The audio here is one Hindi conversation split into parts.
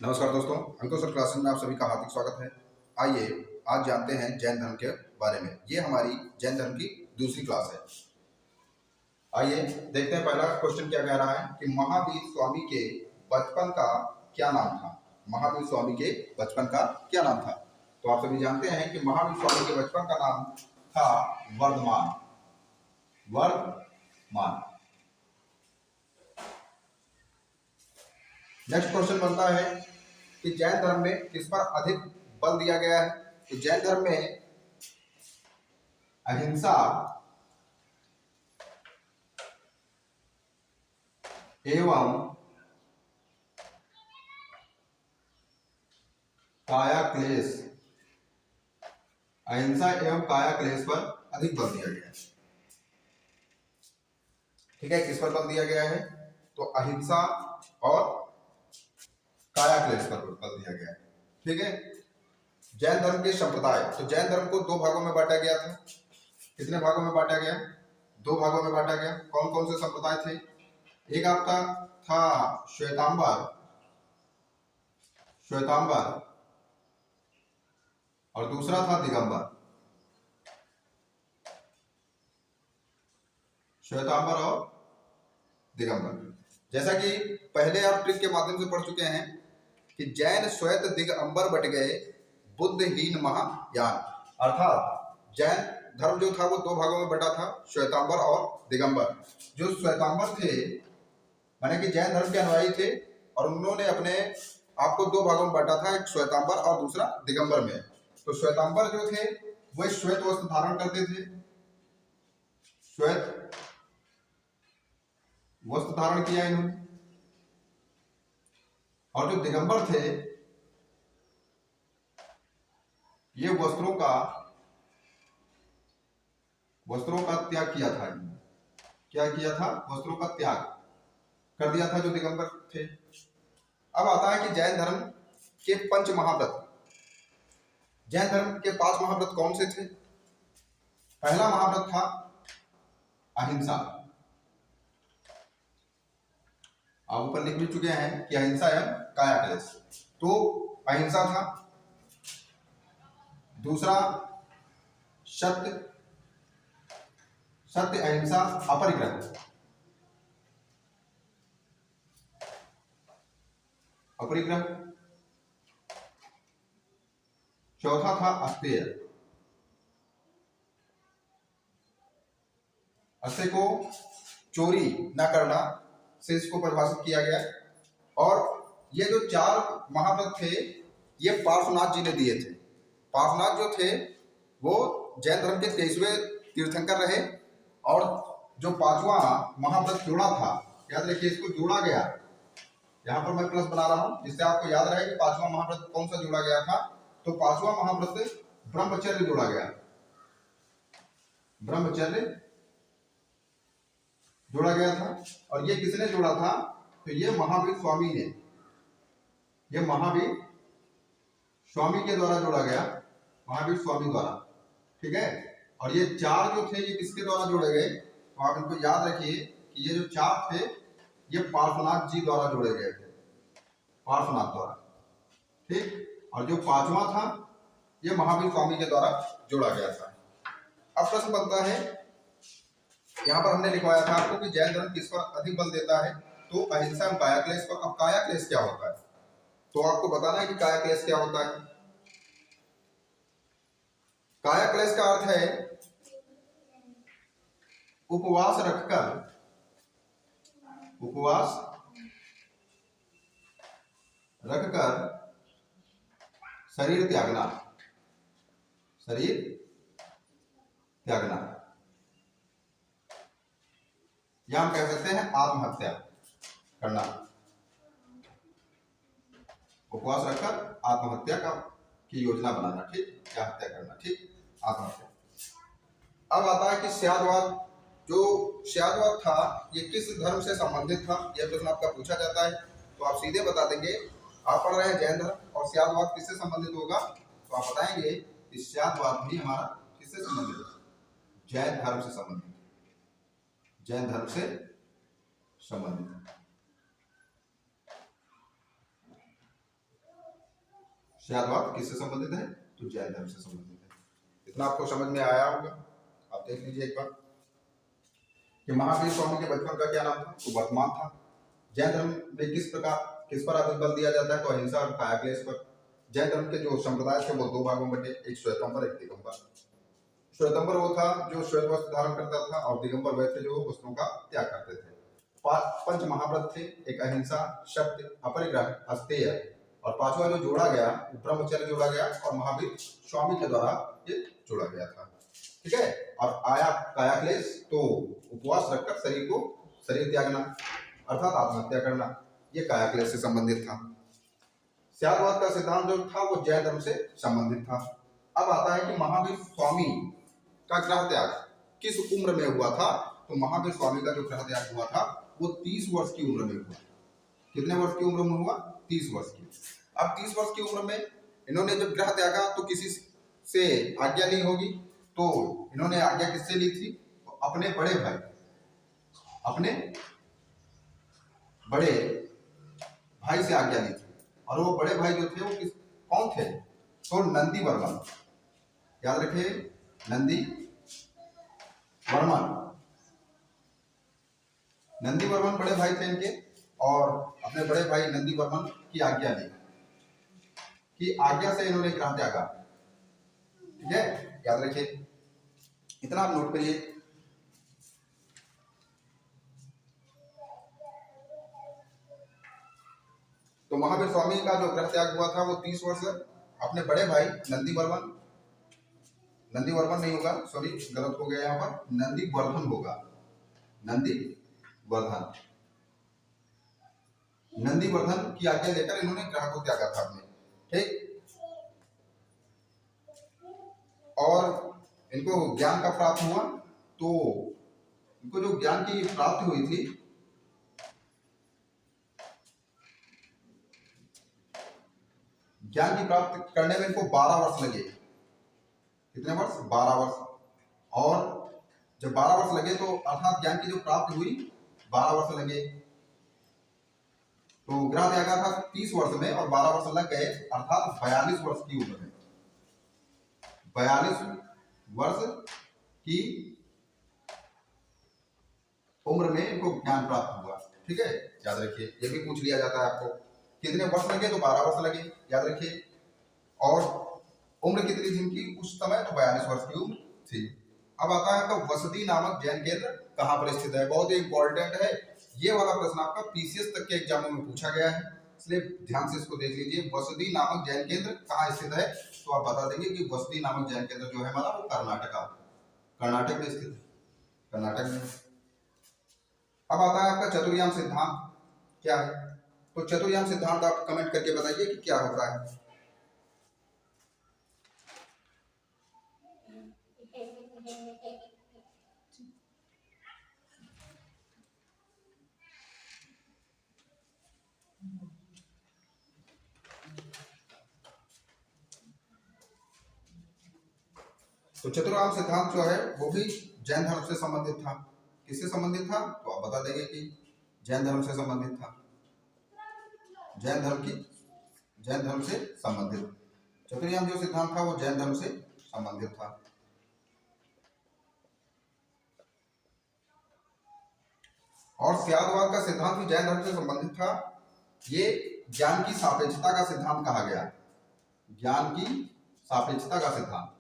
नमस्कार दोस्तों, अंकुर सर क्लासेस में आप सभी का हार्दिक स्वागत है। आइए आज जानते हैं जैन धर्म के बारे में। ये हमारी जैन धर्म की दूसरी क्लास है। आइए देखते हैं पहला क्वेश्चन क्या कह रहा है कि महावीर स्वामी के बचपन का क्या नाम था। महावीर स्वामी के बचपन का क्या नाम था? तो आप सभी जानते हैं कि महावीर स्वामी के बचपन का नाम था वर्धमान। वर्धमान। नेक्स्ट क्वेश्चन बनता है कि जैन धर्म में किस पर अधिक बल दिया गया है। तो जैन धर्म में अहिंसा एवं काया क्लेश, अहिंसा एवं काया क्लेश पर अधिक बल दिया गया है। ठीक है, किस पर बल दिया गया है? तो अहिंसा और काया क्लेश पर बल दिया गया है। ठीक है। जैन धर्म के संप्रदाय, तो जैन धर्म को दो भागों में बांटा गया था। कितने भागों में बांटा गया? दो भागों में बांटा गया। कौन कौन से संप्रदाय थे? एक आपका था श्वेतांबर, श्वेतांबर, और दूसरा था दिगंबर। श्वेतांबर और दिगंबर। जैसा कि पहले आप ट्रिक के माध्यम से पढ़ चुके हैं कि जैन श्वेत दिगंबर बट गए बुद्धहीन महायान। अर्थात जैन धर्म जो था वो दो भागों में बटा था, श्वेतांबर और दिगंबर। जो श्वेतांबर थे माने कि जैन धर्म के अनुयायी थे और उन्होंने अपने आपको दो भागों में बांटा था, एक श्वेतांबर और दूसरा दिगंबर में। तो श्वेतांबर जो थे वो श्वेत वस्त्र धारण करते थे, श्वेत वस्त्र धारण किया इन्होंने। और जो दिगंबर थे ये वस्त्रों का त्याग किया था। क्या किया था? वस्त्रों का त्याग कर दिया था जो दिगंबर थे। अब आता है कि जैन धर्म के पंच महाव्रत। जैन धर्म के 5 महाव्रत कौन से थे? पहला महाव्रत था अहिंसा। आप ऊपर लिख भी चुके हैं कि अहिंसा एवं काया क्लेश। तो अहिंसा था। दूसरा सत्य, सत्य अहिंसा अपरिग्रह, अपरिग्रह। चौथा था अस्तेय, अस्तेय को चोरी न करना से इसको परिभाषित किया गया। और ये जो 4 महाव्रत थे ये पार्श्वनाथ जी ने दिए थे। पार्श्वनाथ जो थे वो जैन धर्म के 23वें तीर्थंकर रहे। और जो 5वां महाव्रत जोड़ा था, याद रखिए इसको जोड़ा गया, यहां पर मैं प्लस बना रहा हूं जिससे आपको याद रहे कि 5वां महाव्रत कौन सा जोड़ा गया था। तो 5वां महाव्रत ब्रह्मचर्य जोड़ा गया, ब्रह्मचर्य जोड़ा गया था। और ये किसने जोड़ा था? तो ये महावीर स्वामी ने, ये महावीर स्वामी के द्वारा जोड़ा गया, महावीर स्वामी द्वारा। ठीक है। और ये 4 जो थे ये किसके द्वारा जोड़े गए? तो आप इनको याद रखिए कि ये जो 4 थे ये पार्श्वनाथ जी द्वारा जोड़े गए थे, पार्श्वनाथ द्वारा। ठीक। और जो 5वां था ये महावीर स्वामी के द्वारा जोड़ा गया था। अब प्रश्न बनता है, यहाँ पर हमने लिखवाया था आपको कि जैन धर्म किस पर अधिक बल देता है? तो अहिंसा एवं काया क्लेश पर। अब काया क्लेश क्या होता है तो आपको बताना है कि काया क्लेश क्या होता है। काया क्लेश का अर्थ है उपवास रखकर, उपवास रखकर शरीर त्यागना, शरीर त्यागना, या हम कह सकते हैं आत्महत्या करना। उपवास रखकर आत्महत्या की योजना बनाना, ठीक, या हत्या करना, ठीक, आत्महत्या। अब आता है कि स्यादवाद। जो स्यादवाद था ये किस धर्म से संबंधित था? यह प्रश्न आपका पूछा जाता है तो आप सीधे बता देंगे आप पढ़ रहे हैं जैन धर्म और स्यादवाद किससे संबंधित होगा। तो आप बताएंगे कि स्यादवाद भी हमारा किससे संबंधित है? जैन धर्म से संबंधित, जैन धर्म से संबंधित। स्यादवाद किससे संबंधित है? तो जैन धर्म से संबंधित है। इतना आपको समझ में आया होगा। आप देख लीजिए एक बार कि महावीर स्वामी के बचपन का क्या नाम था? तो वर्तमान था। जैन धर्म में किस पर अधिक बल दिया जाता है? तो अहिंसा और कायाक्लेश पर। जैन धर्म के जो संप्रदाय थे वो दो भागों में बटे, एक श्वेतंबर एक दिगंबर। श्वेतंबर वो था जो श्वेत वस्त्र धारण करता था, और दिगंबर वे थे जो वस्त्रों का त्याग करते थे। पंच महाव्रत थे, एक अहिंसा, सत्य, अपरिग्रह, अस्तेय, और पांचवा जो जोड़ा गया ब्रह्मचर्य जोड़ा गया और महावीर स्वामी के द्वारा ये जोड़ा गया था। ठीक है। और आया कायाक्लेश, तो उपवास रखकर शरीर त्यागना अर्थात आत्महत्या करना, ये कायाक्लेश से संबंधित था। स्यादवाद का सिद्धांत जो था वो जैन धर्म से संबंधित था। अब आता है कि महावीर स्वामी का ग्रह त्याग किस उम्र में हुआ था? तो महावीर स्वामी का जो ग्रह त्याग हुआ था वो 30 वर्ष की उम्र में हुआ। कितने वर्ष की उम्र में हुआ? 30 वर्ष की। अब 30 वर्ष की उम्र में इन्होंने जब ग्रह त्यागा तो किसी से आज्ञा ली होगी, तो इन्होंने आज्ञा किससे ली थी? तो अपने बड़े भाई से आज्ञा ली थी। और वो बड़े भाई जो थे वो कौन थे? तो नंदी वर्मन। याद रखिए, नंदी वर्मन बड़े भाई थे इनके, और अपने बड़े भाई नंदी वर्मन की आज्ञा ली, कि आज्ञा से इन्होंने ग्रह त्यागा। ठीक है, याद रखिए, इतना आप नोट करिए। तो महावीर स्वामी का जो ग्रह त्याग हुआ था वो 30 वर्ष। अपने बड़े भाई नंदी वर्मन नहीं होगा, सॉरी गलत हो गया, यहाँ पर नंदी वर्धन होगा। नंदी वर्धन की आज्ञा लेकर इन्होंने ग्रह को त्यागा था अपने। ठीक, और इनको ज्ञान का प्राप्त हुआ, तो इनको जो ज्ञान की प्राप्ति हुई थी, ज्ञान की प्राप्ति करने में इनको 12 वर्ष लगे। कितने वर्ष? 12 वर्ष। और जब 12 वर्ष लगे तो अर्थात ज्ञान की जो प्राप्ति हुई 12 वर्ष लगे। तो ग्रह त्यागा था 30 वर्ष में और 12 वर्ष लग गए, अर्थात 42 वर्ष की उम्र में। 42 वर्ष की उम्र में इनको ज्ञान प्राप्त हुआ। ठीक है, याद रखिए, ये भी पूछ लिया जाता है आपको, कितने वर्ष लगे? तो 12 वर्ष लगे, याद रखिए। और उम्र कितनी थी इनकी उस समय? तो 42 वर्ष की उम्र थी। अब आता है आपका वसती नामक जैन केंद्र कहाँ पर स्थित है? बहुत ही इंपॉर्टेंट है ये वाला प्रश्न, आपका पीसीएस तक के एग्जामों में पूछा गया है, इसलिए ध्यान से इसको देख लीजिए। वसती नामक जैन केंद्र कहाँ स्थित है? तो आप बता देंगे कि वसती नामक जैन केंद्र जो है हमारा वो कर्नाटक में स्थित है, कर्नाटक में। अब आता है आपका चतुर्याम सिद्धांत क्या है? तो चतुर्याम सिद्धांत आप कमेंट करके बताइए कि क्या होता है। तो चतुर्याम सिद्धांत जो है वो भी जैन धर्म से संबंधित था। किससे संबंधित था? तो आप बता देंगे कि जैन धर्म से संबंधित था। जैन धर्म से संबंधित चतुर्याम जो सिद्धांत था वो जैन धर्म से संबंधित था। और स्यादवाद का सिद्धांत भी जैन धर्म से संबंधित था। ये ज्ञान की सापेक्षता का सिद्धांत कहा गया। ज्ञान की सापेक्षता का सिद्धांत।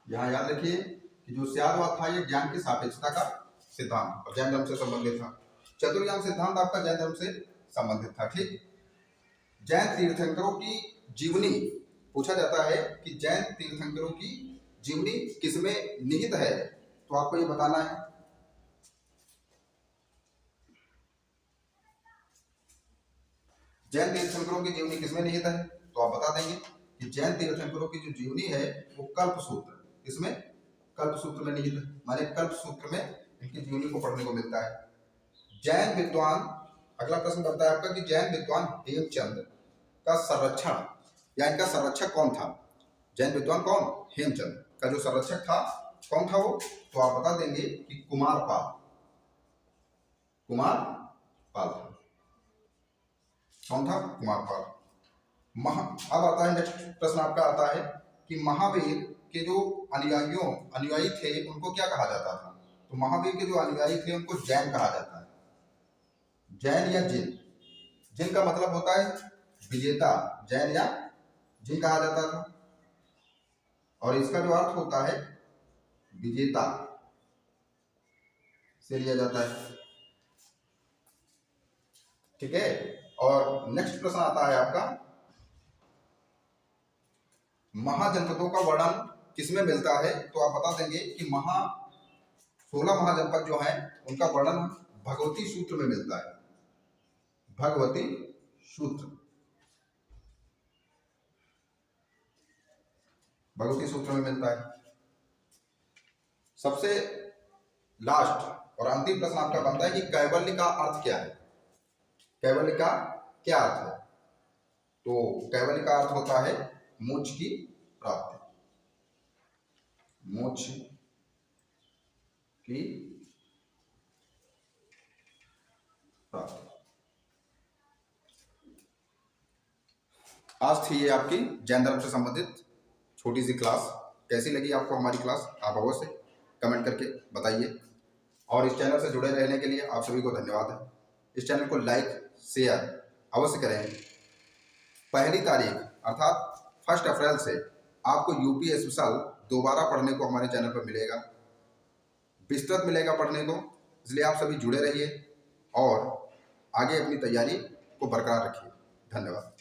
यहां याद रखिए कि जो स्यादवाद था ये ज्ञान की सापेक्षता का सिद्धांत और जैन धर्म से संबंधित था। चतुर्याम सिद्धांत आपका जैन धर्म से संबंधित था। ठीक, जैन तीर्थंकरों की जीवनी पूछा जाता है कि जैन तीर्थंकरों की जीवनी किसमें निहित है? तो आपको ये बताना है। जैन तीर्थंकरों की जीवनी किसमें निहित है? तो आप बता देंगे कि जैन तीर्थंकरों की जो जीवनी है वो कल्पसूत्र, इसमें कल्पसूत्र में निहित है। माने कल्पसूत्र में इनकी जीवनी को पढ़ने को मिलता है। जैन विद्वान, अगला प्रश्न बनता है आपका कि जैन विद्वान हेमचंद का संरक्षण या इनका संरक्षक कौन था? जैन विद्वान कौन? हेमचंद का जो संरक्षक था कौन था वो? तो आप बता देंगे कि कुमारपाल। कुमार पाल था। कौन था? कुमार पाल। अब आता है नेक्स्ट प्रश्न आपका आता है कि महावीर के जो अनुयायी थे उनको क्या कहा जाता था? तो महावीर के जो अनुयायी थे उनको जैन कहा जाता है। जैन या जिन। जिन का मतलब होता है विजेता, जैन या जिन कहा जाता था। और इसका जो अर्थ होता है विजेता से लिया जाता है। ठीक है। और नेक्स्ट प्रश्न आता है आपका, महाजनपदों का वर्णन किसमें मिलता है? तो आप बता देंगे कि 16 महाजनपद जो है उनका वर्णन भगवती सूत्र में मिलता है। भगवती सूत्र, भगवती सूत्र में मिलता है। सबसे लास्ट और अंतिम प्रश्न आपका बनता है कि कैवल्य का अर्थ क्या है? कैवल्य का क्या अर्थ है? तो कैवल्य का अर्थ होता है मोक्ष की प्राप्ति। मोक्ष की प्राप्ति। आज थी ये आपकी जैन धर्म से संबंधित छोटी सी क्लास। कैसी लगी आपको हमारी क्लास? आप अवश्य कमेंट करके बताइए। और इस चैनल से जुड़े रहने के लिए आप सभी को धन्यवाद है। इस चैनल को लाइक शेयर अवश्य करें। 1 तारीख अर्थात 1 अप्रैल से आपको यूपी स्पेशल दोबारा पढ़ने को हमारे चैनल पर मिलेगा, विस्तृत मिलेगा पढ़ने को। इसलिए आप सभी जुड़े रहिए और आगे अपनी तैयारी को बरकरार रखिए। धन्यवाद।